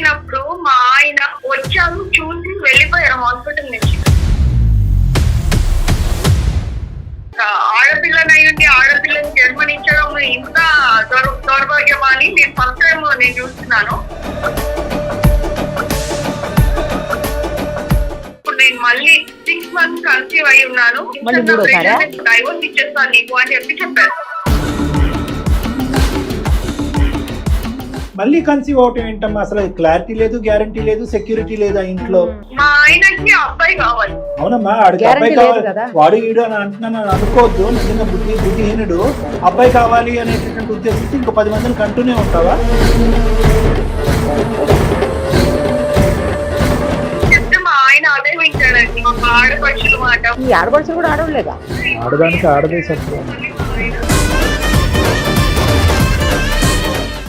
పుట్టినప్పుడు మా ఆయన వచ్చాము చూసి వెళ్ళిపోయారు హాస్పిటల్ నుంచి. ఆడపిల్లనయ్యుండి ఆడపిల్లని జన్మనించడం ఇంత దౌర్భాగ్యమా అని నేను ఫస్ట్ టైం నేను చూస్తున్నాను. ఇప్పుడు నేను మళ్ళీ 6 months కన్సీవ్ అయి ఉన్నాను. డైవోర్స్ ఇచ్చేస్తాను నీకు అని చెప్పారు. మళ్ళీ కన్సీవ్ అవటం ఏంటమ్మా? అసలు క్లారిటీ లేదు, గ్యారంటీ లేదు, సెక్యూరిటీ లేదు ఆ ఇంట్లో. మా ఆయనకి అబ్బాయి కావాలి. అవునమ్మా, ఆడికి అబ్బాయి కావాలి. వాడు ఈడు అని అంటున్నాను అనుకోవద్దు. నిజంగా బుద్ధిహీనుడు అబ్బాయి కావాలి అనేటటువంటి ఉద్దేశించి ఇంకో 10 మందిని కంటూనే ఉంటావా? చెప్తే మా ఆయన అదే వింటాడండి. మా ఆడపడుచులు మాట. ఈ ఆడపడుచులు కూడా ఆడలేదా? ఆడదానికి ఆడదే సత్యం.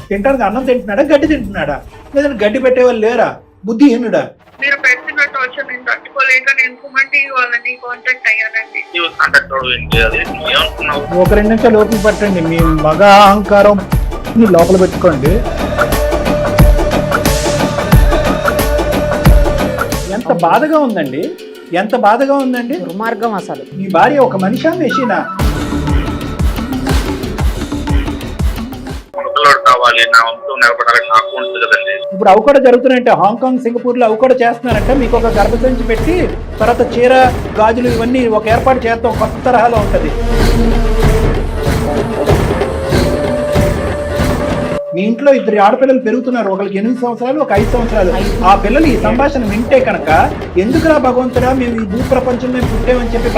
తింటానికి అన్నం తింటున్నాడా, గడ్డి తింటున్నాడా? లేదంటే గడ్డి పెట్టేవాళ్ళు లేరా? బుద్ధిహీనుడా? మీరు పెట్టిన టార్చర్ నేను తట్టుకోలేక నేను సుమన్ వాళ్ళని కాంటాక్ట్ అయ్యానండి. ఒక 2 నిమిషాలు ఓపిక పట్టండి. మీ మగ అహంకారం లోపల పెట్టుకోండి. ఎంత బాధగా ఉందండి, ఎంత బాధగా ఉందండి. దుర్మార్గం అసలు. మీ భార్య ఒక మనిషా, మెషినా? ఇప్పుడు అవి కూడా జరుగుతున్నాయంటే హాంకాంగ్, సింగపూర్ లో అవి కూడా చేస్తున్నారంటే మీకు ఒక గర్భసంచి పెట్టి తర్వాత చీర, గాజులు ఇవన్నీ ఒక ఏర్పాటు చేస్తాం. కొత్త తరహాలో ఉంటది. మీ ఇంట్లో 2 ఆడపిల్లలు పెరుగుతున్నారు. ఒకరికి 8 సంవత్సరాలు, ఒక 5 సంవత్సరాలు. ఆ పిల్లలు ఈ సంభాషణ వింటే కనుక ఎందుకురా భగవంతుడా మేము ఈ భూ ప్రపంచంలో పుట్టామని చెప్పి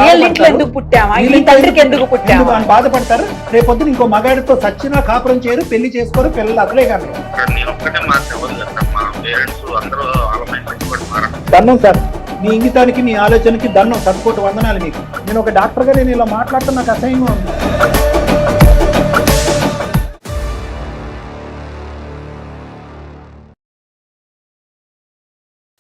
బాధపడతారు. రేపొద్దున ఇంకో మగాడితో సచ్చినా కాపురం చేయరు, పెళ్లి చేసుకోరు, పిల్లలు అసలే కానీ. దన్నం సార్, మీ ఇంగితానికి, మీ ఆలోచనకి దన్నం. 10 కోట్ల వందనాలు మీకు. నేను ఒక డాక్టర్గా నేను ఇలా మాట్లాడటం నాకు అసహ్యంగా ఉంది.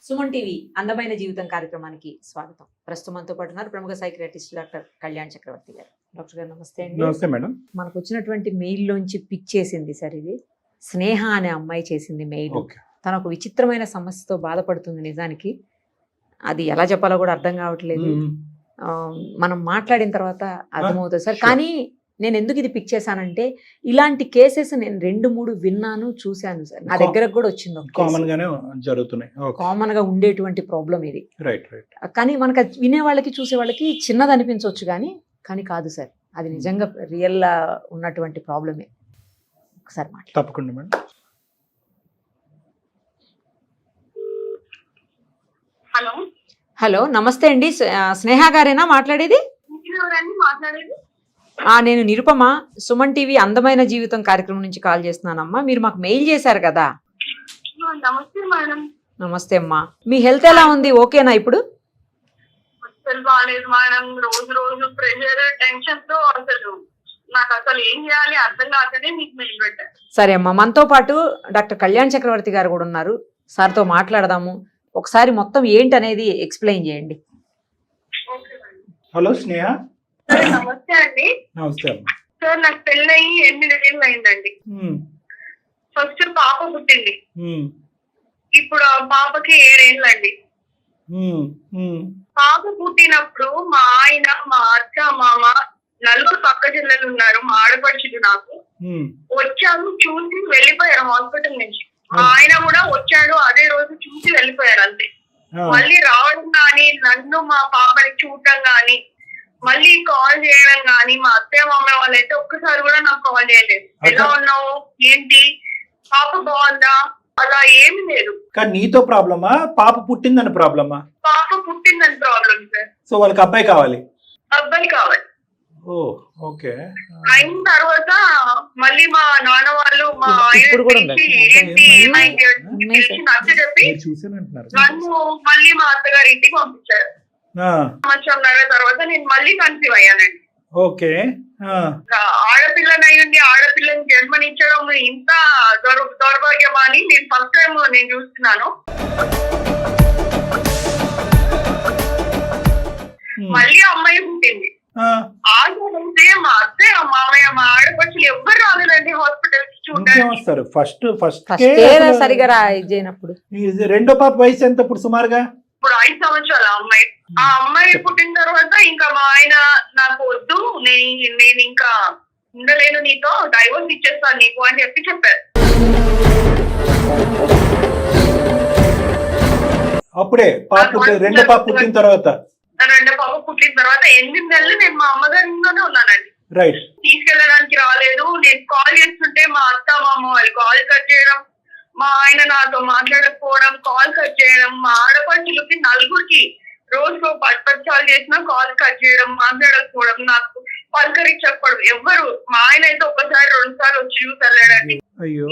సుమన్ టీవీ అందమైన జీవితం కార్యక్రమానికి స్వాగతం. ప్రస్తుతం మనతో పాటు ఉన్నారు ప్రముఖ సైకియాట్రిస్ట్ డాక్టర్ కళ్యాణ్ చక్రవర్తి గారు. డాక్టర్ గారు నమస్తే అండి. నమస్తే మేడం. మనకు వచ్చినటువంటి మెయిల్ లోంచి పిక్ చేసింది సార్, ఇది స్నేహ అనే అమ్మాయి చేసింది మెయిల్. తన ఒక విచిత్రమైన సమస్యతో బాధపడుతుంది. నిజానికి అది ఎలా చెప్పాలో కూడా అర్థం కావట్లేదు. మనం మాట్లాడిన తర్వాత అర్థమవుతుంది సార్. కానీ నేను ఎందుకు ఇది పిక్ చేశానంటే ఇలాంటి కేసెస్ నేను 2-3 విన్నాను, చూశాను సార్. నా దగ్గరకు కూడా వచ్చింది. కామన్ గా ఉండేటువంటి ప్రాబ్లం ఇది. కానీ మనకు వినే వాళ్ళకి, చూసే వాళ్ళకి చిన్నది అనిపించవచ్చు, కానీ కాదు సార్, అది నిజంగా రియల్ ఉన్నటువంటి ప్రాబ్లమే. ఒకసారి తప్పకుండా మేడం. హలో, నమస్తే అండి. స్నేహ గారేనా మాట్లాడేది? నేను నిరుపమ, సుమన్ టీవీ అందమైన జీవితం కార్యక్రమం నుంచి కాల్ చేస్తున్నానమ్మా. మీరు మాకు మెయిల్ చేశారు కదా. నమస్తే మేడం. నమస్తే అమ్మా. మీ హెల్త్ ఎలా ఉంది? ఓకేనా ఇప్పుడు? బాగాలేదు మేడం. రోజు ప్రెషర్, టెన్షన్ తో అసలు నాకు అసలు ఏం చేయాలి అర్థం కాకనే మీకు మెయిల్ పెట్టాను. సరే అమ్మా, మనతో పాటు డాక్టర్ కళ్యాణ్ చక్రవర్తి గారు కూడా ఉన్నారు. సార్తో మాట్లాడదాము. ఒకసారి మొత్తం ఏంటనేది ఎక్స్ప్లెయిన్ చేయండి. హలో స్నేహ. నమస్తే అండి. నమస్తే సార్, నాకు పెళ్ళయి 8 ఏళ్ళు అయిందండి. ఫస్ట్ పాప పుట్టింది. ఇప్పుడు ఆ పాపకి 7 ఏళ్ళండి. పాప పుట్టినప్పుడు మా ఆయన, మా అత్త, మామ, 4 పక్క జిల్లలు ఉన్నారు. మా ఆడపడుచులు నాకు వచ్చాము చూసి వెళ్ళిపోయారు హాస్పిటల్ నుంచి. మా ఆయన కూడా వచ్చాడు, అదే రోజు చూసి వెళ్ళిపోయారు అంతే. మళ్ళీ రావడం గాని, నన్ను మా పాపని చూడటం గాని, మళ్ళీ కాల్ చేయడం గాని, మా అత్తయ్య మామ వాళ్ళైతే ఒక్కసారి కూడా నాకు కాల్ చేయలేదు. ఎలా ఉన్నావు, ఏంటి, పాప బాగుందా, అలా ఏమి లేదు. కానీ నీతో ప్రాబ్లమా, పాప పుట్టిందని ప్రాబ్లమా? పాప పుట్టిందని ప్రాబ్లం సార్. సో వాళ్ళకి అబ్బాయి కావాలి? అబ్బాయి కావాలి. ఓకే. అయిన తర్వాత మళ్ళీ మా నాన్న వాళ్ళు మా నచ్చ చెప్పి నన్ను మళ్ళీ మా అత్తగారి ఇంటికి పంపించారు. సంవత్సరంన్నర తర్వాత నేను మళ్ళీ కన్సీవ్ అయ్యానండి. ఓకే. ఆడపిల్లనయ్యుండి ఆడపిల్లని జన్మనించడం ఇంత దౌర్భాగ్యమా అని నేను ఫస్ట్ టైం నేను చూస్తున్నాను. మళ్ళీ అమ్మాయి పుట్టింది. ఆ రోజే మా అత్తయ్య, మామయ్య, మా ఆడపడుచులు ఎవ్వరు రాలేదండి హాస్పిటల్ కి చూడడానికి. వస్తారు ఫస్ట్ సరిగా ఇది చేయనప్పుడు. రెండో పాప వయసు ఎంత ఇప్పుడు సుమారుగా? ఇప్పుడు 5 సంవత్సరాల అమ్మాయి. ఆ అమ్మాయి పుట్టిన తర్వాత ఇంకా మా ఆయన నాకు వద్దు, నేను ఇంకా ఉండలేను నీతో, డైవోర్స్ ఇచ్చేస్తాను నీకు అని చెప్పారు. అప్పుడే రెండో పాప పుట్టిన తర్వాత 8 నెలలు నేను మా అమ్మగారి ఇంట్లోనే ఉన్నానండి. రైట్. తీసుకెళ్ళడానికి రాలేదు. నేను కాల్ చేస్తుంటే మా అత్త మామ వాళ్ళు కాల్ కట్ చేయడం, మా ఆయన నాతో మాట్లాడకపోవడం, కాల్ కట్ చేయడం, మా ఆడపడుచులకి 4 రోజులో 10 సార్లు చేసినా కాల్ కట్ చేయడం, మాట్లాడకపోవడం, నాకు పలకరించకపోవడం. ఎవ్వరు, మా ఆయన అయితే 1 సారి 2 సార్లు వచ్చి చూసాడండి.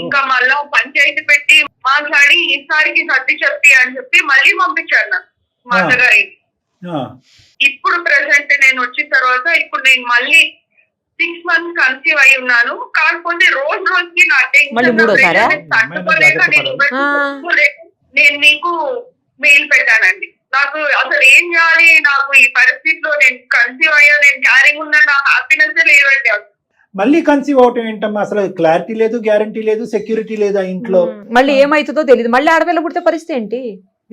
ఇంకా మళ్ళా పంచాయతీ పెట్టి మాట్లాడి ఈసారికి సర్ది చెప్పి అని చెప్పి మళ్ళీ పంపించారు నాకు మా అత్తగారికి. ఇప్పుడు ప్రెసెంట్ నేను వచ్చిన తర్వాత ఇప్పుడు నేను మళ్ళీ 6 months కన్సీవ్ అయి ఉన్నాను. కాకపోతే రోజుకి నా నేను మీకు మెయిల్ పెట్టానండి. నాకు అసలు ఏం చేయాలి, నాకు ఈ పరిస్థితిలో నేను కన్సీవ్ అయ్యా, నేను క్యారింగ్ ఉన్నా, నాకు హ్యాపీనెస్ లేదండి. మళ్ళీ కన్సీవ్ అవటం ఏంటమ్మా? అసలు క్లారిటీ లేదు, గ్యారంటీ లేదు, సెక్యూరిటీ లేదు ఆ ఇంట్లో. మళ్ళీ ఏమైతుందో తెలియదు. మళ్ళీ ఆడపిల్ల పుడితే పరిస్థితి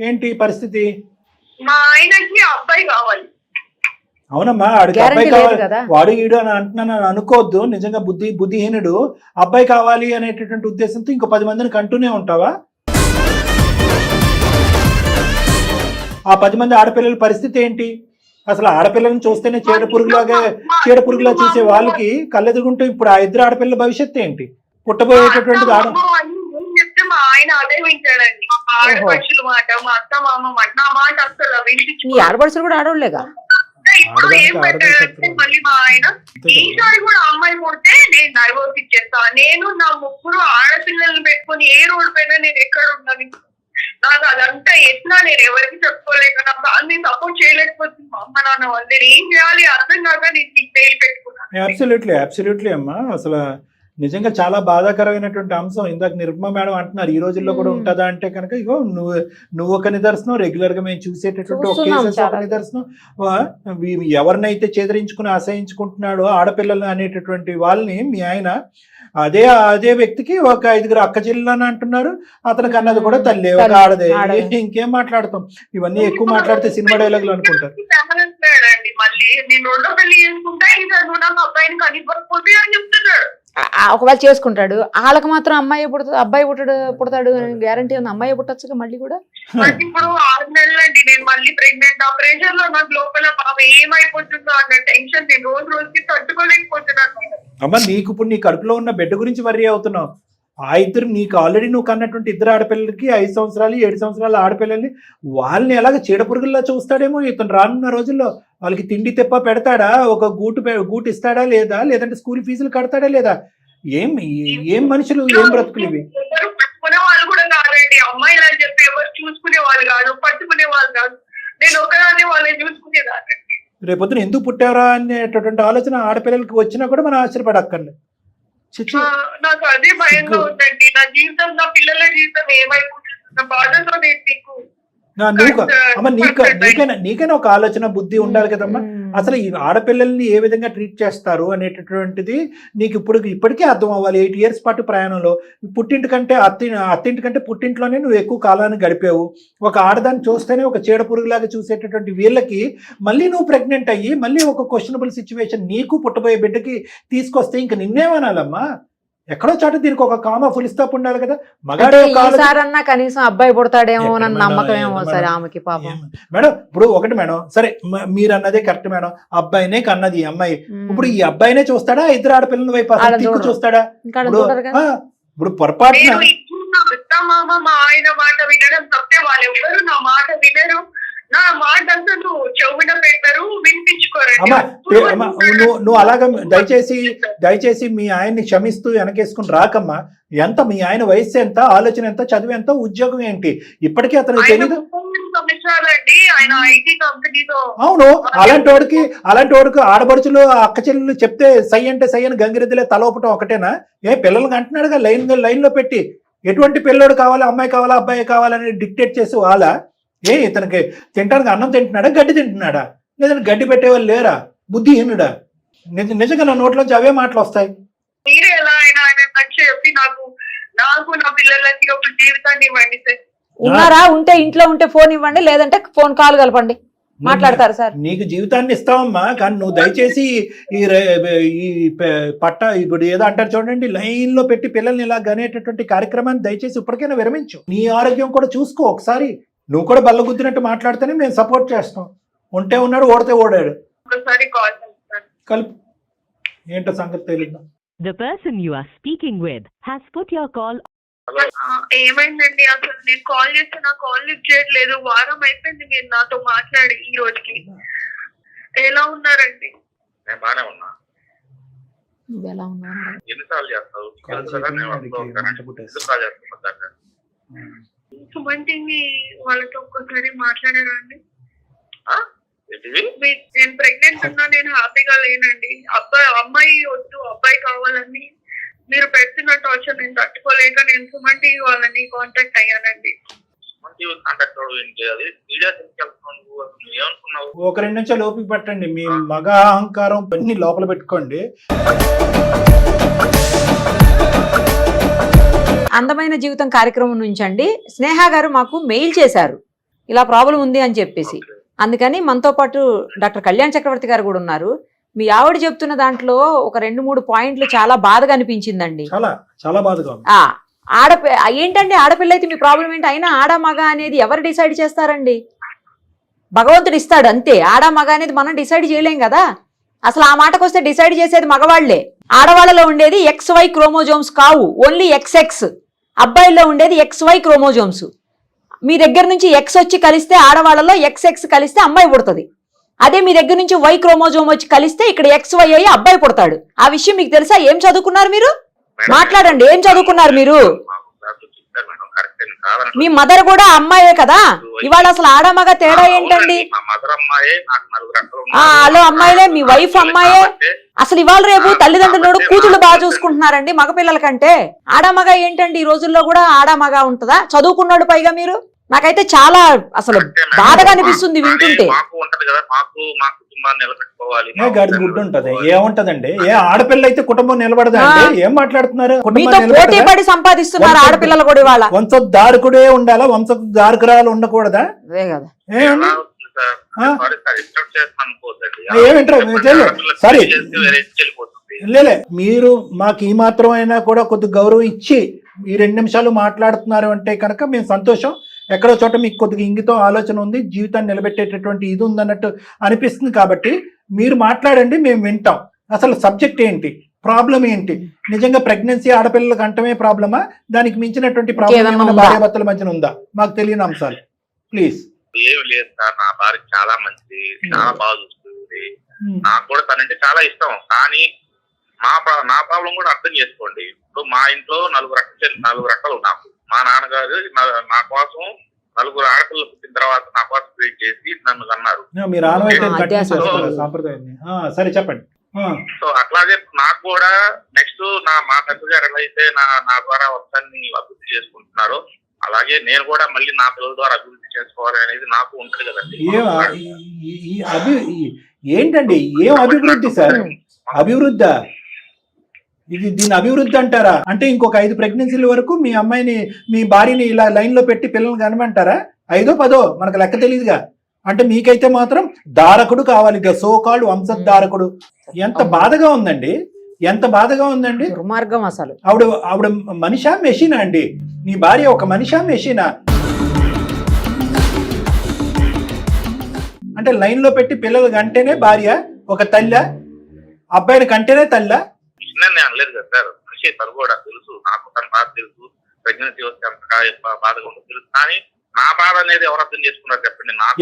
ఏంటి పరిస్థితి? మా ఆయనకి అబ్బాయి కావాలి. అవునమ్మా, ఆడికి అబ్బాయి కావాలి. వాడు ఈడు అని అంటున్నాను అనుకోవద్దు. నిజంగా బుద్ధిహీనుడు. అబ్బాయి కావాలి అనేటటువంటి ఉద్దేశంతో ఇంకో 10 మందిని కంటూనే ఉంటావా? ఆ 10 మంది ఆడపిల్లల పరిస్థితి ఏంటి? అసలు ఆడపిల్లని చూస్తేనే చీడ పురుగులా చూసే వాళ్ళకి కళ్ళెదుగుంటూ ఇప్పుడు ఆ 2 ఆడపిల్లల భవిష్యత్తు ఏంటి? పుట్టబోయేటటువంటి చెప్తే మా ఆయన అదే వింటాడండి. ఆడపడుచుల మాట, మా అత్త మామ మాట, నా మాట అసలు వినిపించి. ఆడపడుచులు కూడా ఆడవాళ్ళేగా. ఇప్పుడు ఏం పెట్టాడంటే మళ్ళీ మా ఆయన ఈసారి కూడా అమ్మాయి పుడితే నేను డైవోర్స్ ఇచ్చేస్తా, నేను నా 3 ఆడపిల్లల్ని పెట్టుకుని ఏ రోడ్డు పైన నేను ఎక్కడ ఉన్నాను, నాకు అదంతా ఎట్లా నేను ఎవరికి చెప్పుకోలేక నా ఫ్యామిలీ సపోర్ట్ చేయలేకపోతుంది. మా అమ్మ నాన్న వాళ్ళు నేను ఏం చేయాలి అర్థం కాక నేను నీకు పేరు పెట్టుకున్నాను. అబ్సల్యూట్లీ అమ్మా. అసలు నిజంగా చాలా బాధాకరమైనటువంటి అంశం. ఇందాక నిర్మా మేడం అంటున్నారు ఈ రోజుల్లో కూడా ఉంటుందా అంటే కనుక ఇగో నువ్వు ఒక నిదర్శనం, రెగ్యులర్ గా మేము చూసేటటువంటి ఒక కేసెస్ ఒక నిదర్శనం. ఎవరినైతే చేదరించుకుని అసహించుకుంటున్నాడో ఆడపిల్లలు అనేటటువంటి వాళ్ళని మీ ఆయన అదే వ్యక్తికి ఒక 5 అక్క చెల్లెలని అంటున్నారు. అతనికి అన్నది కూడా తల్లి, ఒక ఆడదే. ఇంకేం మాట్లాడతాం? ఇవన్నీ ఎక్కువ మాట్లాడితే సినిమా డైలాగులు అనుకుంటారు. మళ్ళీ నేను 2వ పెళ్లి చేసుకుంటా, ఇంకా అబ్బాయిని కనిపకపోతే అని చెప్తున్నాడు. ఒకవేళ చేసుకుంటాడు, వాళ్ళకి మాత్రం అబ్బాయి పుడతాడు గ్యారంటీ ఉంది. అమ్మాయి పుట్టచ్చుగా మళ్ళీ కూడా. ఇప్పుడు 6 నెలలండి నేను మళ్ళీ ప్రెగ్నెంట్. ఆ ప్రెషర్ లో నాకు లోపల బాబు ఏమైపోతుందో అన్న టెన్షన్ నేను రోజుకి తట్టుకోలేకపోతున్నాను. అమ్మ, నీకు ఇప్పుడు నీ కడుపులో ఉన్న బిడ్డ గురించి వర్రీ అవుతున్నావు. ఆ 2 నీకు ఆల్రెడీ నువ్వు కన్నటువంటి 2 ఆడపిల్లలకి 5 సంవత్సరాలు 7 సంవత్సరాల ఆడపిల్లల్ని వాళ్ళని ఎలాగ చీడపురుగుల్లా చూస్తాడేమో ఇతను. రానున్న రోజుల్లో వాళ్ళకి తిండి తెప్ప పెడతాడా, ఒక గూటు ఇస్తాడా లేదా, లేదంటే స్కూల్ ఫీజులు కడతాడా లేదా? ఏం మనుషులు, ఏం బ్రతుకులు ఇవి? పట్టుకునే వాళ్ళు కూడా కాదండి, అమ్మాయిలు అని చెప్పి ఎవరు చూసుకునే వాళ్ళు కాదు, పట్టుకునే వాళ్ళు కాదు. నేను ఒకదాన్ని వాళ్ళని చూసుకునేదాన్ని. రేపొద్దున ఎందుకు పుట్టారా అనేటటువంటి ఆలోచన ఆడపిల్లలకి వచ్చినా కూడా మనం ఆశ్చర్యపడక్కర్లేదు. నాకు అదే భయంగా ఉందండి. నా జీవితం, నా పిల్లల జీవితం ఏమైపోతుంది బాధతో నేను నీకైనా ఒక ఆలోచన బుద్ధి ఉండాలి కదమ్మా. అసలు ఈ ఆడపిల్లల్ని ఏ విధంగా ట్రీట్ చేస్తారు అనేటటువంటిది నీకు ఇప్పటికే అర్థం అవ్వాలి. 8 years పాటు ప్రయాణంలో పుట్టింటికంటే అత్తింటికంటే పుట్టింట్లోనే నువ్వు ఎక్కువ కాలాన్ని గడిపావు. ఒక ఆడదాన్ని చూస్తేనే ఒక చీడ పురుగులాగా చూసేటటువంటి వీళ్ళకి మళ్ళీ నువ్వు ప్రెగ్నెంట్ అయ్యి మళ్ళీ ఒక క్వశ్చనబుల్ సిచ్యువేషన్ నీకు పుట్టబోయే బిడ్డకి తీసుకొస్తే ఇంక నిన్నేమనాలమ్మా? ఎక్కడో చాటు దీనికి ఒక కామా ఫుల్ స్టాప్ ఉండాలి కదా. మగాడన్నా కనీసం అబ్బాయి పుడతాడేమో అన్న నమ్మకం ఏమో సరే ఆమెకి పాపం. మేడం ఇప్పుడు ఒకటి మేడం, సరే మీరు అన్నదే కరెక్ట్ మేడం, అబ్బాయినే కన్నది ఈ అమ్మాయి. ఇప్పుడు ఈ అబ్బాయినే చూస్తాడా 2 ఆడపిల్లల వైపు చూస్తాడా? ఇప్పుడు పొరపాటున మా ఆయన మాట వినడం తప్పే, వాళ్ళు ఎవరు నా మాట వినరు. నా మాట అంతా నువ్వు చెవున పెట్టరు, వినిపించుకోరండి. నువ్వు అలాగా దయచేసి మీ ఆయన్ని క్షమిస్తూ వెనకేసుకుని రాకమ్మా. ఎంత మీ ఆయన వయస్సు ఎంత, ఆలోచన ఎంత, చదువు ఎంత, ఉద్యోగం ఏంటి? ఇప్పటికీ అతనికి తెలియదు. అవును, అలాంటి వాడికి ఆడబడుచులు అక్క చెల్లెలు చెప్తే సై అంటే సై అని గంగిరెద్దులే తలవపటం ఒకటేనా? పిల్లలకి అంటున్నాడుగా లైన్ లో పెట్టి ఎటువంటి పిల్లోడు కావాలి, అమ్మాయి కావాలా, అబ్బాయి కావాలని డిక్టేట్ చేసి వాళ్ళ ఇతనికి తింటానికి అన్నం తింటున్నాడా, గడ్డి తింటున్నాడా, లేదంటే గడ్డి పెట్టేవాళ్ళు లేరా? బుద్ధిహీనుడా? నిజంగా నా నోట్లోంచి అవే మాటలు వస్తాయి. మీరే ఎలా అయినా ఆయన చెప్పి నాకు నాకు నా పిల్లలకి ఒక జీవితాన్ని ఇవ్వండి సార్. ఉన్నారా? ఉంటే ఇంట్లో ఉంటే ఫోన్ ఇవ్వండి, లేదంటే ఫోన్ కాల్ కలపండి, మాట్లాడతారు సార్. నీకు జీవితాన్ని ఇస్తావమ్మా, కానీ నువ్వు దయచేసి ఈ పట్ట ఇప్పుడు ఏదో అంటారు చూడండి, లైన్ లో పెట్టి పిల్లల్ని ఇలా గనేటటువంటి కార్యక్రమాన్ని దయచేసి ఇప్పటికైనా విరమించు. నీ ఆరోగ్యం కూడా చూసుకో ఒకసారి. నువ్వు కూడా బల్లగుద్దినట్టు మాట్లాడితేనే మేము సపోర్ట్ చేస్తాం. ఉంటే ఉన్నాడు, ఓడితే ఓడాడు. ఒకసారి కాల్ చేస్తాను. కలుపు. ఏంటో సంగతి తెలియదు. The person you are speaking with has put your call. ఏమైందండి? అసలు నేను కాల్ చేస్తే నా కాల్ లిఫ్ట్ చేయట్లేదు. వారం అయిపోయింది మీరు నాతో మాట్లాడి ఈ రోజుకి. ఎలా ఉన్నారండి? నేను బానే ఉన్నా. ఎలా ఉన్నారు? ఎన్నిసార్లు చేస్తావు? సుమంతిని వాళ్ళతో ఒక్కసారి మాట్లాడారా అండి? నేను ప్రెగ్నెంట్ ఉన్నా, నేను హ్యాపీగా లేనండి. అమ్మాయి వద్దు, అబ్బాయి కావాలని మీరు పెడుతున్న టార్చర్ నేను తట్టుకోలేక నేను సుమంతి వాళ్ళని కాంటాక్ట్ అయ్యానండి. ఒక 2 నిమిషాలు ఓపిక పట్టండి. మీ మగ అహంకారం అన్ని లోపల పెట్టుకోండి. అందమైన జీవితం కార్యక్రమం నుంచి అండి స్నేహ గారు మాకు మెయిల్ చేశారు, ఇలా ప్రాబ్లం ఉంది అని చెప్పేసి. అందుకని మనతో పాటు డాక్టర్ కళ్యాణ్ చక్రవర్తి గారు కూడా ఉన్నారు. మీ ఆవిడ చెప్తున్న దాంట్లో ఒక 2-3 పాయింట్లు చాలా బాధగా అనిపించిందండి. చాలా బాధగా. ఏంటండి ఆడపిల్ల అయితే మీ ప్రాబ్లం ఏంటి? అయినా ఆడ మగ అనేది ఎవరు డిసైడ్ చేస్తారండి? భగవంతుడు ఇస్తాడు అంతే. ఆడ మగ అనేది మనం డిసైడ్ చేయలేం కదా. అసలు ఆ మాటకు వస్తే డిసైడ్ చేసేది మగవాళ్లే. ఆడవాళ్ళలో ఉండేది XY క్రోమోజోమ్స్ కావు, ఓన్లీ XX. అబ్బాయిల్లో ఉండేది XY క్రోమోజోమ్స్. మీ దగ్గర నుంచి X వచ్చి కలిస్తే ఆడవాళ్ళలో XX కలిస్తే అమ్మాయి పుడుతుంది. అదే మీ దగ్గర నుంచి Y క్రోమోజోమ్ వచ్చి కలిస్తే ఇక్కడ XY అయ్యి అబ్బాయి పుడతాడు. ఆ విషయం మీకు తెలుసా? ఏం చదువుకున్నారు మీరు? మాట్లాడండి, ఏం చదువుకున్నారు మీరు? మీ మదర్ కూడా అమ్మాయే కదా. ఇవాళ అసలు ఆడమగ తేడా ఏంటండి? హలో అమ్మాయిలే, మీ వైఫ్ అమ్మాయే. అసలు ఇవాళ రేపు తల్లిదండ్రులు కూతుళ్ళు బాగా చూసుకుంటున్నారండి మగపిల్లల కంటే. ఆడమగ ఏంటండి? ఈ రోజుల్లో కూడా ఆడమగ ఉంటుందా? చదువుకున్నాడు పైగా మీరు. నాకైతే చాలా అసలు బాధగా అనిపిస్తుంది వింటుంటే. గుడ్డు ఉంటది, ఏముంటదండి? ఏ ఆడపిల్ల అయితే కుటుంబం నిలబడదండి? ఏం మాట్లాడుతున్నారు? మీతో పోటీ పడి సంపాదిస్తున్నారు ఆడపిల్లలు కూడా. ఇవాళ వంశధారకుడే ఉండాలా, వంశధారకురాలు ఉండకూడదా? అదే కదా. సరే లేలే, మీరు మాకు ఈ మాత్రం అయినా కూడా కొద్ది గౌరవం ఇచ్చి ఈ 2 నిమిషాలు మాట్లాడుతున్నారు అంటే కనుక మేము సంతోషం. ఎక్కడో చోట మీకు కొద్దిగా ఇంగితో ఆలోచన ఉంది, జీవితాన్ని నిలబెట్టేటటువంటి ఇది ఉందన్నట్టు అనిపిస్తుంది. కాబట్టి మీరు మాట్లాడండి, మేము వింటాం. అసలు సబ్జెక్ట్ ఏంటి, ప్రాబ్లం ఏంటి? నిజంగా ప్రెగ్నెన్సీ ఆడపిల్లలకు అంటమే ప్రాబ్లమా? దానికి మించినటువంటి ప్రాబ్లం భార్యాభర్తల మధ్యన ఉందా? మాకు తెలియని అంశాలు ప్లీజ్. ఏమి లేదు సార్, నా భార్య చాలా మంచిది, చాలా బాగా చూస్తుంది. నాకు కూడా తనంటే చాలా ఇష్టం. కానీ నా ప్రాబ్లం కూడా అర్థం చేసుకోండి. ఇప్పుడు మా ఇంట్లో 4 రకాలు నాకు. మా నాన్నగారు నా కోసం 4 ఆడపిల్లలు పుట్టిన తర్వాత నా కోసం వెయిట్ చేసి నన్ను అన్నారు. సరే చెప్పండి. సో అట్లాగే నాకు కూడా నెక్స్ట్ మా తండ్రి గారు ఎలా అయితే నా ద్వారా వంశాన్ని అభివృద్ధి చేసుకుంటున్నారో అలాగే నేను కూడా మళ్ళీ నా పిల్లల ద్వారా అభివృద్ధి చేసుకోవాలి అనేది నాకు ఉంటుంది కదండి. ఏంటండి ఏం అభివృద్ధి సార్? అభివృద్ధి ఇది, దీని అభివృద్ధి అంటారా? అంటే ఇంకొక 5 ప్రెగ్నెన్సీల వరకు మీ అమ్మాయిని, మీ భార్యని ఇలా లైన్ లో పెట్టి పిల్లల్ని కనమంటారా? 5ో 10ో మనకు లెక్క తెలియదుగా. అంటే మీకైతే మాత్రం దారకుడు కావాలి, సో కాల్డ్ వంశధారకుడు. ఎంత బాధగా ఉందండి, ఎంత బాధగా ఉందండి. దుర్మార్గం అసలు. ఆవిడ మనిషా మెషినా అండి? నీ భార్య ఒక మనిషా మెషినా? అంటే లైన్ లో పెట్టి పిల్లలు కంటేనే భార్య ఒక తల్లి, అబ్బాయిని కంటేనే తల్లి? అనలేదు కదా సార్, మనిషి తను కూడా తెలుసు, నాకు తన బాధ తెలుసు. ప్రెగ్నెన్సీ వస్తే అంతగా బాధగా ఉండదు తెలుసు. కానీ నా బాధ అనేది ఎవరు అర్థం చేసుకున్నారు చెప్పండి? నాకు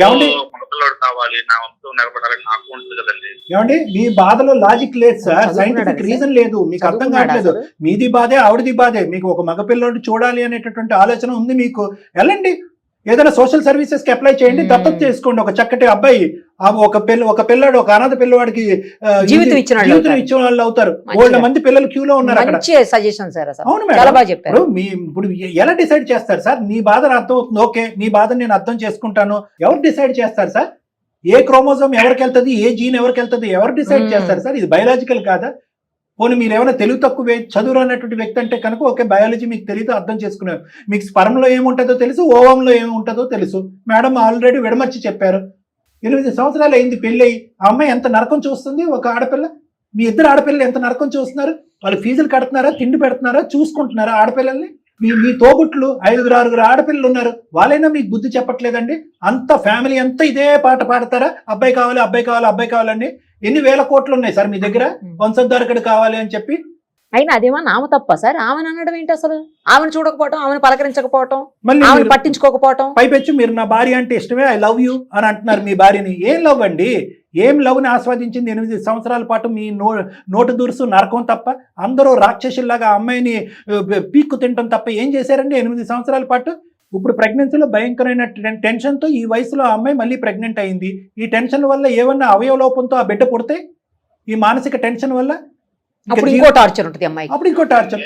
మగపిల్లడు కావాలి, నా వంశం నిలబడాలని నాకు ఉంటుంది కదండి. ఏమండి మీ బాధలో లాజిక్ లేదు సార్, సైంటిఫిక్ రీజన్ లేదు, మీకు అర్థం కావట్లేదు. మీది బాధే, ఆవిడది బాధే. మీకు ఒక మగపిల్లడు చూడాలి అనేటటువంటి ఆలోచన ఉంది మీకు, వెళ్ళండి ఏదైనా సోషల్ సర్వీసెస్ కి అప్లై చేయండి, దత్తత చేసుకోండి. ఒక చక్కటి అబ్బాయి, ఒక పిల్లాడు, ఒక అనాథ పిల్లవాడికి జీవితం ఇచ్చిన వాళ్ళు అవుతారు. 100 మంది పిల్లలు క్యూలో ఉన్నారు అక్కడ. అవును మేడం. ఇప్పుడు ఎలా డిసైడ్ చేస్తారు సార్? నీ బాధ అర్థం అవుతుంది, ఓకే, నీ బాధను నేను అర్థం చేసుకుంటాను. ఎవరు డిసైడ్ చేస్తారు సార్? ఏ క్రోమోజోమ్ ఎవరికి వెళ్తుంది, ఏ జీన్ ఎవరికి వెళ్తుంది, ఎవరు డిసైడ్ చేస్తారు సార్? ఇది బయలాజికల్ కాదా? పోనీ మీరు ఏమైనా తెలుగు తక్కువ చదువు అన్నటువంటి వ్యక్తి అంటే కనుక ఓకే బయాలజీ మీకు తెలియదు అర్థం చేసుకున్నారు, మీకు స్పర్మ్లో ఏముంటుందో తెలుసు, ఓవంలో ఏముంటుందో తెలుసు. మేడం ఆల్రెడీ విడమర్చి చెప్పారు. 8 సంవత్సరాలు అయింది పెళ్ళి అయ్యి. ఆ అమ్మాయి ఎంత నరకం చూస్తుంది, ఒక ఆడపిల్ల. మీ ఇద్దరు ఆడపిల్లలు ఎంత నరకం చూస్తున్నారు. వాళ్ళు ఫీజులు కడుతున్నారా, తిండి పెడుతున్నారా, చూసుకుంటున్నారా ఆడపిల్లల్ని? మీ తోబుట్లు 5-6 ఆడపిల్లలు ఉన్నారు, వాళ్ళైనా మీకు బుద్ధి చెప్పట్లేదండి. అంత ఫ్యామిలీ అంతా ఇదే పాట పాడతారా, అబ్బాయి కావాలి అబ్బాయి కావాలి అబ్బాయి కావాలండి. ఎన్ని వేల కోట్లు ఉన్నాయి సార్ మీ దగ్గర వంశోద్ధారకుడు కావాలి అని చెప్పి. అయినా అదేమన్నా ఆమె తప్ప సార్? ఆమెను అనడం ఏంటి అసలు? ఆమెను చూడకపోవటం, ఆమెను పలకరించకపోవటం, మళ్ళీ ఆమెను పట్టించుకోకపోవటం. పైపెచ్చు మీరు నా భార్య అంటే ఇష్టమే, ఐ లవ్ యూ అని అంటున్నారు మీ భార్యని. ఏం లవ్ అండి? ఏం లవ్ని ఆస్వాదించింది 8 సంవత్సరాల పాటు? మీ నోటు దురుసు నరకం తప్ప. అందరూ రాక్షసుల్లాగా అమ్మాయిని పీక్కు తింటాం తప్ప ఏం చేశారండి 8 సంవత్సరాల పాటు? ఇప్పుడు ప్రెగ్నెన్సీలో భయంకరమైన టెన్షన్తో ఈ వయసులో ఆ అమ్మాయి మళ్ళీ ప్రెగ్నెంట్ అయింది. ఈ టెన్షన్ వల్ల ఏమన్నా అవయవ లోపంతో ఆ బిడ్డ పుడితే, ఈ మానసిక టెన్షన్ వల్ల అప్పుడు ఇంకో టార్చర్ ఉంటుంది అమ్మాయి. అప్పుడు ఇంకో టార్చర్.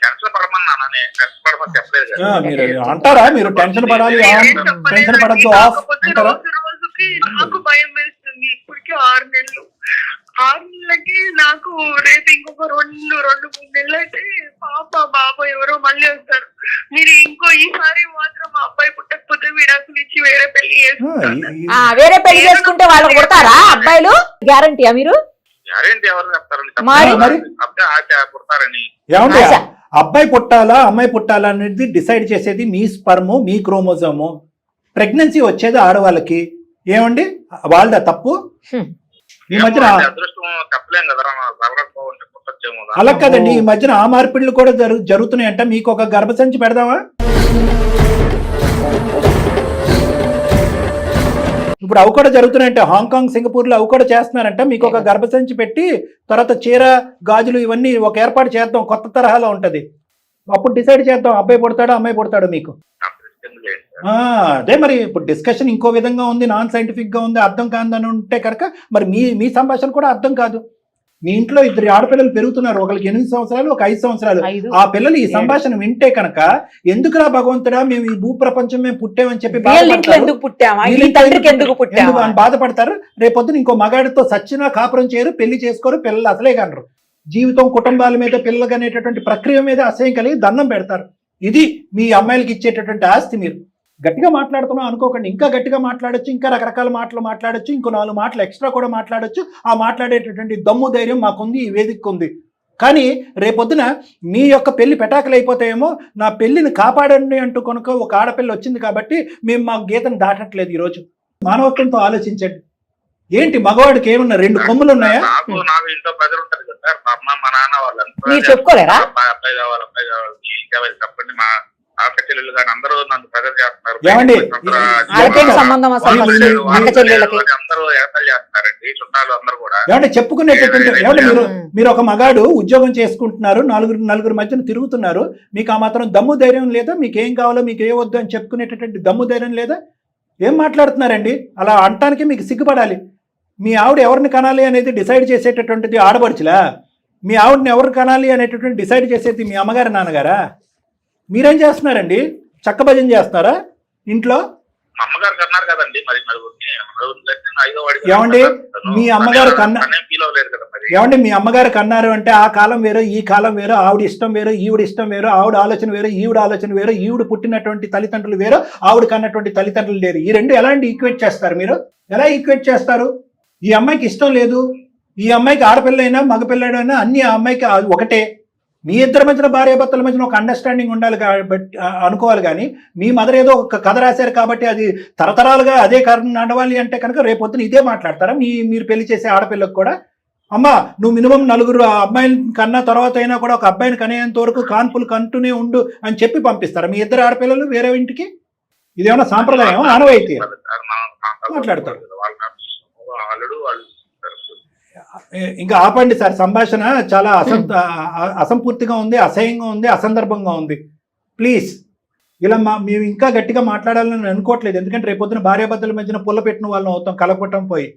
టెన్షన్ పడమన్నా, టెన్షన్ పడమని చెప్పలేదు కదా. మీరు అంటారా మీరు టెన్షన్ పడాలి, టెన్షన్ పడద్దు ఆఫ్ అంటారా? రోజుకి నాకు భయం వేస్తుంది. ఇప్పటికి 6 నెలలు. 6 నెలలకి నాకు రేపు ఇంకొక 2-3 నెలలు అయితే పాప బాబా ఎవరో మళ్ళీ వస్తారు. మీరు ఈసారి మాత్రం మా అబ్బాయి పుట్టకపోతే విడాకులు ఇచ్చి వేరే పెళ్లి చేసుకుంటారు. వేరే పెళ్లి చేసుకుంటే వాళ్ళకి పుడతారా అబ్బాయిలు? గ్యారంటీయా మీరు? గ్యారెంటీ ఎవరు చెప్తారండి? పుడతారని. ఏమంటే అబ్బాయి పుట్టాలా అమ్మాయి పుట్టాలా అనేది డిసైడ్ చేసేది మీ స్పర్ము, మీ క్రోమోజోము. ప్రెగ్నెన్సీ వచ్చేది ఆడవాళ్ళకి. ఏమండి వాళ్ళ తప్పు? ఈ మధ్యన అలా కదండి, ఈ మధ్యన ఆ మార్పిడులు కూడా జరుగుతున్నాయంట. మీకు ఒక గర్భసంచి పెడదామా? ఇప్పుడు అవి కూడా జరుగుతున్నాయంటే హాంకాంగ్, సింగపూర్లో అవి కూడా చేస్తున్నారంట. మీకు ఒక గర్భసంచి పెట్టి తర్వాత చీర, గాజులు ఇవన్నీ ఒక ఏర్పాటు చేద్దాం, కొత్త తరహాలో ఉంటది. అప్పుడు డిసైడ్ చేద్దాం అబ్బాయి పుడతాడో అమ్మాయి పుడతాడో మీకు. అదే మరి ఇప్పుడు డిస్కషన్ ఇంకో విధంగా ఉంది, నాన్ సైంటిఫిక్ గా ఉంది, అర్థం కాదని ఉంటే కనుక మరి మీ సంభాషణ కూడా అర్థం కాదు. మీ ఇంట్లో 2 ఆడపిల్లలు పెరుగుతున్నారు, ఒకరికి 8 సంవత్సరాలు, ఒక 5 సంవత్సరాలు. ఆ పిల్లలు ఈ సంభాషణ వింటే కనుక ఎందుకురా భగవంతుడా మేము ఈ భూ ప్రపంచం మేము పుట్టామని చెప్పి బాధపడతారు. రేపొద్దున ఇంకో మగాడితో సచ్చినా కాపురం చేయరు, పెళ్లి చేసుకోరు, పిల్లలు అసలే కనరు. జీవితం, కుటుంబాల మీద, పిల్లలు అనేటటువంటి ప్రక్రియ మీద అసహ్యం కలిగి దండం పెడతారు. ఇది మీ అమ్మాయిలకి ఇచ్చేటటువంటి ఆస్తి. మీరు గట్టిగా మాట్లాడుతున్నాం అనుకోకండి, ఇంకా గట్టిగా మాట్లాడొచ్చు, ఇంకా రకరకాల మాటలు మాట్లాడొచ్చు, ఇంకో 4 మాటలు ఎక్స్ట్రా కూడా మాట్లాడొచ్చు. ఆ మాట్లాడేటటువంటి దమ్ము ధైర్యం మాకుంది, ఈ వేదిక ఉంది. కానీ రేపొద్దున మీ యొక్క పెళ్లి పెటాకులు అయిపోతాయేమో, నా పెళ్లిని కాపాడండి అంటూ కనుక ఒక ఆడపిల్ల వచ్చింది కాబట్టి మేము మా గీతను దాటట్లేదు. ఈరోజు మానవత్వంతో ఆలోచించండి. ఏంటి మగవాడికి ఏమన్నా 2 కొమ్ములు ఉన్నాయా? నాకు ఇంట్లో ప్రజలు ఉంటారు కదా సార్, మా అమ్మ మా నాన్న వాళ్ళంతా మీరు చెప్పుకోలేరా? అబ్బాయి కావాలి చెప్పండి. మా ఆక చెల్లెలు కానీ అందరూ నన్ను ప్రెజర్ చేస్తున్నారు. అందరూ ఏర్పాటు చేస్తున్నారండి, చుట్టాలు అందరూ కూడా. ఏమంటే చెప్పుకునేటటువంటి మీరు ఒక మగాడు ఉద్యోగం చేసుకుంటున్నారు, నలుగురు మధ్యన తిరుగుతున్నారు, మీకు ఆ మాత్రం దమ్ము ధైర్యం లేదా? మీకు ఏం కావాలో మీకు ఏ వద్దు అని చెప్పుకునేటటువంటి దమ్ము ధైర్యం లేదా? ఏం మాట్లాడుతున్నారండి? అలా అంటానికి మీకు సిగ్గుపడాలి. మీ ఆవిడ ఎవరిని కనాలి అనేది డిసైడ్ చేసేటటువంటిది ఆడపడుచులా? మీ ఆవిడని ఎవరు కనాలి అనేటటువంటి డిసైడ్ చేసేది మీ అమ్మగారు, నాన్నగారా? మీరేం చేస్తున్నారండి? చక్క భజన చేస్తున్నారా ఇంట్లో? అమ్మగారు కన్నారు కదండి, మరి ఏమండి మీ అమ్మగారు ఏమండి మీ అమ్మగారు కన్నారు అంటే ఆ కాలం వేరు, ఈ కాలం వేరు, ఆవిడ ఇష్టం వేరు, ఈవిడ ఇష్టం వేరు, ఆవిడ ఆలోచన వేరు, ఈవిడ ఆలోచన వేరు, ఈవిడ పుట్టినటువంటి తల్లిదండ్రులు వేరు, ఆవిడ కన్నటువంటి తల్లిదండ్రులు లేరు. ఈ రెండు ఎలాంటి ఈక్వేట్ చేస్తారు మీరు? ఎలా ఈక్వేట్ చేస్తారు? ఈ అమ్మాయికి ఇష్టం లేదు, ఈ అమ్మాయికి ఆడపిల్లైనా మగపిల్లడైనా అన్ని ఆ అమ్మాయికి ఒకటే. మీ ఇద్దరి మధ్యన భార్యాభర్తల మధ్యన ఒక అండర్స్టాండింగ్ ఉండాలి కాబట్టి అనుకోవాలి. కానీ మీ మదర్ ఏదో ఒక కథ రాశారు కాబట్టి అది తరతరాలుగా అదే కారణం నడవాలి అంటే కనుక రేపొద్దున ఇదే మాట్లాడతారా? మీరు పెళ్లి చేసే ఆడపిల్లకు కూడా అమ్మా నువ్వు మినిమం 4 అబ్బాయిని కన్నా తర్వాత అయినా కూడా ఒక అబ్బాయిని కనేంత వరకు కాన్పులు కంటూనే ఉండు అని చెప్పి పంపిస్తారా మీ ఇద్దరు ఆడపిల్లలు వేరే ఇంటికి? ఇదేమన్నా సాంప్రదాయం, ఆనవాయితీ? మాట్లాడతారు. ఇంకా ఆపండి సార్, సంభాషణ చాలా అసంపూర్తిగా ఉంది, అసహ్యంగా ఉంది, అసందర్భంగా ఉంది. ప్లీజ్ ఇలా మేము ఇంకా గట్టిగా మాట్లాడాలని అనుకోవట్లేదు. ఎందుకంటే రేపొద్దున భార్యాభర్తల మధ్యన పుల్ల పెట్టిన వాళ్ళని అవుతాం, కలపటం పోయి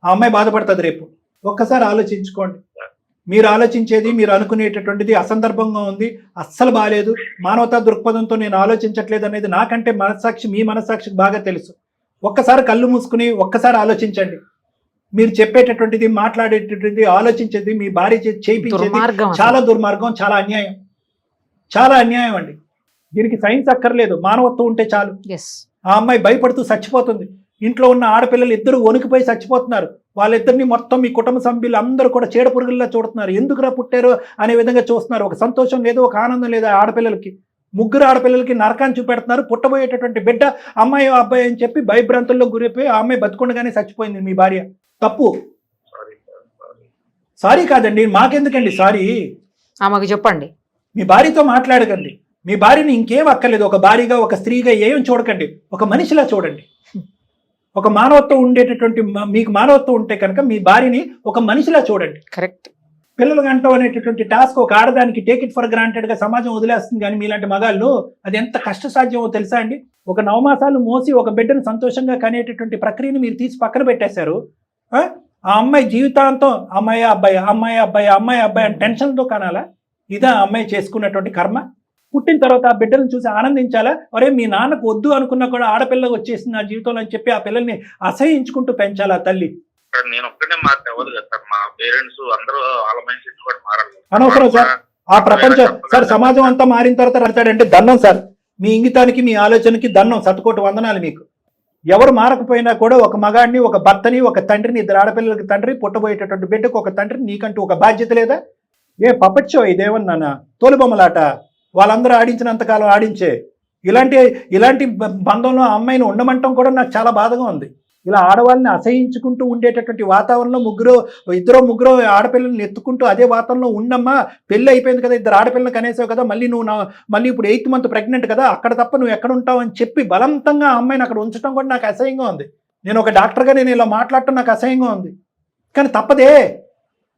ఆ అమ్మాయి బాధపడుతుంది రేపు. ఒక్కసారి ఆలోచించుకోండి. మీరు ఆలోచించేది, మీరు అనుకునేటటువంటిది అసందర్భంగా ఉంది, అస్సలు బాగాలేదు. మానవతా దృక్పథంతో నేను ఆలోచించట్లేదు అనేది నాకంటే మీ మనస్సాక్షికి బాగా తెలుసు. ఒక్కసారి కళ్ళు మూసుకుని ఒక్కసారి ఆలోచించండి. మీరు చెప్పేటటువంటిది, మాట్లాడేటటువంటిది, ఆలోచించేది, మీ భార్య చేయించేది దుర్మార్గం అసలు. చాలా దుర్మార్గం, చాలా అన్యాయం, చాలా అన్యాయం అండి. దీనికి సైన్స్ అక్కర్లేదు, మానవత్వం ఉంటే చాలు. ఎస్. ఆ అమ్మాయి భయపడుతూ చచ్చిపోతుంది. ఇంట్లో ఉన్న ఆడపిల్లలు ఇద్దరు వణికిపోయి చచ్చిపోతున్నారు. వాళ్ళిద్దరిని మొత్తం మీ కుటుంబ సభ్యులు అందరూ కూడా చీడ పురుగుల్లా చూడుతున్నారు. ఎందుకురా పుట్టారు అనే విధంగా చూస్తున్నారు. ఒక సంతోషం లేదు, ఒక ఆనందం లేదు ఆడపిల్లలకి. ముగ్గురు ఆడపిల్లలకి నరకాన్ని చూపెడుతున్నారు. పుట్టబోయేటటువంటి బిడ్డ అమ్మాయి అబ్బాయి అని చెప్పి భయభ్రాంతుల్లో గురైపోయి ఆ అమ్మాయి బతుకుండగానే చచ్చిపోయింది మీ భార్య. తప్పు. Sorry sir, sorry. సారీ కాదండి, మాకెందుకండి సారీ. ఆమెకు చెప్పండి. మీ భార్యతో మాట్లాడకండి. మీ భార్యని ఇంకేం అక్కర్లేదు. ఒక భార్యగా, ఒక స్త్రీగా ఏం చూడకండి, ఒక మనిషిలా చూడండి. ఒక మానవత్వం ఉండేటటువంటి, మీకు మానవత్వం ఉంటే కనుక మీ భార్యని ఒక మనిషిలా చూడండి. కరెక్ట్. పిల్లలు కంటం అనేటటువంటి టాస్క్ ఒక ఆడదానికి టేక్ ఇట్ ఫర్ గ్రాంటెడ్ గా సమాజం వదిలేస్తుంది. కానీ మీలాంటి మగాళ్ళు అది ఎంత కష్టసాధ్యమో తెలుసా అండి. ఒక 9 మాసాలు మోసి ఒక బిడ్డను సంతోషంగా కనేటటువంటి ప్రక్రియని మీరు తీసి పక్కన పెట్టేశారు. ఆ అమ్మాయి జీవితాంతం అమ్మాయి అబ్బాయి, అమ్మాయి అబ్బాయి, అమ్మాయి అబ్బాయి అని టెన్షన్తో కనాలా? ఇదా అమ్మాయి చేసుకున్నటువంటి కర్మ? పుట్టిన తర్వాత ఆ బిడ్డలను చూసి ఆనందించాలా? ఒరే మీ నాన్నకు వద్దు అనుకున్నా కూడా ఆడపిల్ల వచ్చేసింది నా జీవితంలో అని చెప్పి ఆ పిల్లల్ని అసహించుకుంటూ పెంచాలా తల్లి? నేను ఒక్కడే మారితే అవ్వదు కదా సార్. మా పేరెంట్స్ అందరూ వాళ్ళ మైండ్ సెట్ కూడా మారాలి. అనవసరం సార్. ఆ ప్రపంచం సార్, సమాజం అంతా మారిన తర్వాత రాస్తాడంటే దండం సార్. మీ ఇంగితానికి, మీ ఆలోచనకి దండం, శతకోటి వందనాలు మీకు. ఎవరు మారకపోయినా కూడా ఒక మగాడిని, ఒక భర్తని, ఒక తండ్రిని, 2 ఆడపిల్లలకి తండ్రి, పుట్టబోయేటటువంటి బిడ్డకు ఒక తండ్రిని, నీకంటూ ఒక బాధ్యత లేదా? ఏ పపచ్చో ఇదేమన్నా తోలుబొమ్మలాట? వాళ్ళందరూ ఆడించినంతకాలం ఆడించే ఇలాంటి బంధంలో అమ్మాయిని ఉండమంటం కూడా నాకు చాలా బాధగా ఉంది. ఇలా ఆడవాళ్ళని అసహించుకుంటూ ఉండేటటువంటి వాతావరణంలో ఇద్దరు ముగ్గురు ఆడపిల్లల్ని ఎత్తుకుంటూ అదే వాతావరణంలో ఉండమ్మా. పెళ్ళి అయిపోయింది కదా, 2 ఆడపిల్లలు కనేసావు కదా, మళ్ళీ ఇప్పుడు 8th month ప్రెగ్నెంట్ కదా, అక్కడ తప్ప నువ్వు ఎక్కడ ఉంటావు అని చెప్పి బలవంతంగా ఆ అమ్మాయిని అక్కడ ఉంచడం కూడా నాకు అసహ్యంగా ఉంది. నేను ఒక డాక్టర్గా నేను ఇలా మాట్లాడటం నాకు అసహ్యంగా ఉంది. కానీ తప్పదే.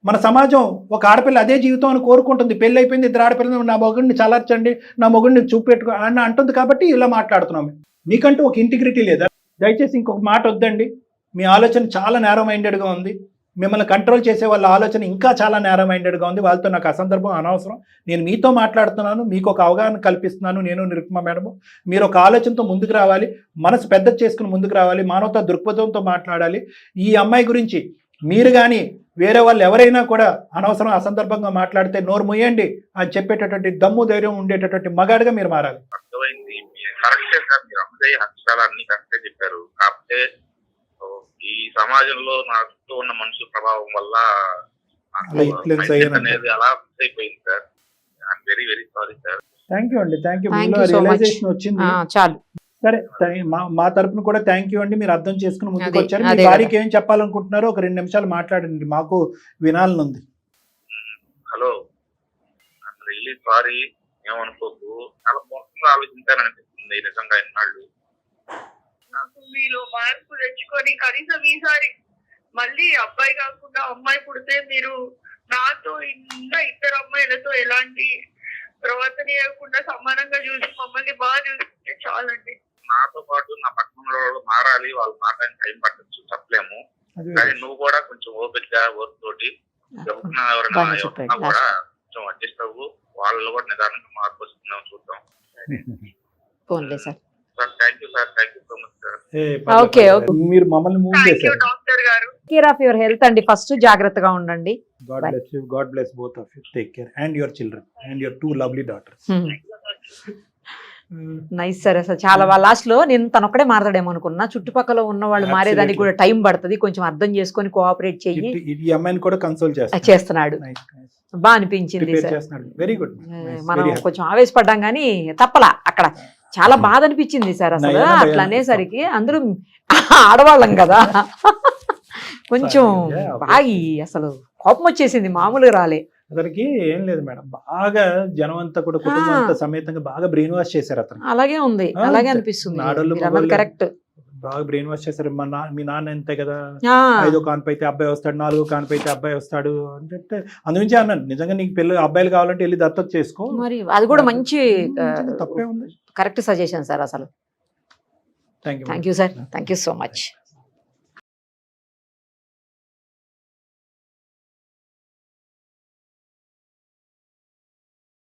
మన సమాజం ఒక ఆడపిల్ల అదే జీవితం అని కోరుకుంటుంది. పెళ్ళి అయిపోయింది, 2 ఆడపిల్లలు, నా మొగుడిని చలార్చండి, నా మొగుడిని చూపెట్టుకో అని అంటుంది. కాబట్టి ఇలా మాట్లాడుతున్నాం. మీకంటూ ఒక ఇంటిగ్రిటీ లేదా? దయచేసి ఇంకొక మాట వద్దండి. మీ ఆలోచన చాలా నేరో మైండెడ్గా ఉంది. మిమ్మల్ని కంట్రోల్ చేసే వాళ్ళ ఆలోచన ఇంకా చాలా నేరో మైండెడ్గా ఉంది. వాళ్ళతో నాకు అసందర్భం, అనవసరం. నేను మీతో మాట్లాడుతున్నాను, మీకు ఒక అవగాహన కల్పిస్తున్నాను. నేను నిరుపమ మేడము. మీరు ఒక ఆలోచనతో ముందుకు రావాలి, మనసు పెద్ద చేసుకుని ముందుకు రావాలి, మానవతా దృక్పథంతో మాట్లాడాలి. ఈ అమ్మాయి గురించి మీరు కానీ వేరే వాళ్ళు ఎవరైనా కూడా అనవసరం అసందర్భంగా మాట్లాడితే నోరు ముయ్యండి అని చెప్పేటటువంటి దమ్ము ధైర్యం ఉండేటటువంటి మగాడిగా మీరు మారాలి. అర్థమైంది. కరెక్టే సార్, మీరు అమ్మదే అక్షరాలు అన్ని కరెక్టే చెప్పారు. కాకపోతే ఈ సమాజంలో నా చుట్టూ ఉన్న మనుషుల ప్రభావం వల్ల అనేది అలా ఫిక్స్ అయిపోయింది sir. I'm very very sorry sir. Thank you అండి, thank you. Thank you so much. Realization వచ్చింది. చాలు. సరే, మా తరపున కూడా థ్యాంక్ యూ అండి. మీరు అర్థం చేసుకుని ముందుకు వచ్చారు. మీ అదే భార్యకి ఏం చెప్పాలనుకుంటున్నారో ఒక 2 నిమిషాలు మాట్లాడండి, మాకు వినాలనుంది. హలో, రియల్లీ సారీ, ఏమనుకోకు. చాలా మోసంగా ఆలోచించాలనిపిస్తుంది నిజంగా ఇన్నాళ్ళు. నాకు మీలో మార్పు తెచ్చుకొని కనీసం ఈసారి మళ్ళీ అబ్బాయి కాకుండా అమ్మాయి పుడితే మీరు నాతో ఇంకా 2 అమ్మాయిలతో ఎలాంటి ప్రవర్తన చేయకుండా సమానంగా చూసి మమ్మల్ని బాగా చూస్తే చాలండి. నాతో పాటు నా పక్కన మారాలి, వాళ్ళు మారడానికి టైం పట్టచ్చు, చెప్పలేము. కానీ నువ్వు కూడా కొంచెం ఓపికగా ఓర్పుతోటి ఎవరైనా కూడా కొంచెం అడ్జస్ట్ అవ్వు. వాళ్ళు కూడా నిదానంగా మార్పు వస్తున్నాం, చూద్దాం. Sir thank you sir, thank you so much sir. Okay, మీరు మమ్మల్ని మూవ్ థ్యాంక్ యూ చేశారు. డాక్టర్ గారు. కేర్ ఆఫ్ యువర్ హెల్త్ అండి. ఫస్ట్ జాగ్రత్తగా ఉండండి. God bless you. God bless both of you. Take care. And your children. And your 2 lovely daughters. Nice sir. అసలు చాలా last లో నేను తనొక్కడే మారతాడేమో అనుకున్నా. చుట్టుపక్కల ఉన్న వాళ్ళు మారేదానికి కూడా టైం పడుతుంది. కొంచెం అర్థం చేసుకొని కోఆపరేట్ చెయ్యి. ఈ అమ్మాయిని కూడా కన్సోల్ చేస్తున్నాడు. బాగా అనిపించింది సార్. Very good. మనం కొంచెం ఆవేశపడ్డాం కానీ తప్పలా. అక్కడ చాలా బాధ అనిపించింది సార్. అసలు అట్లా అనేసరికి అందరూ ఆడవాళ్ళం కదా, కొంచెం బాగా అసలు కోపం వచ్చేసింది, మామూలుగా రాలే. అతనికి ఏం లేదు మేడం, బాగా జనం అంతా కూడా కుటుంబం అంతా సమేతంగా బాగా బ్రెయిన్ వాష్ చేశారు అతను. అలాగే ఉంది, అలాగే అనిపిస్తుంది. కరెక్ట్, బాగా బ్రెయిన్ వాష్ చేశారు. మీ నాన్న అంతే కదా, 5వ కాన్పు అయితే అబ్బాయి వస్తాడు, 4వ కాన్పు అయితే అబ్బాయి వస్తాడు అంటే అందునుంచి అన్నాను, నిజంగా నీకు పిల్లలు అబ్బాయిలు కావాలంటే వెళ్ళి దత్తత చేసుకో. మరి అది కూడా మంచి తప్పే ఉంది. Correct suggestion sir. అసలు thank you sir, thank you so much.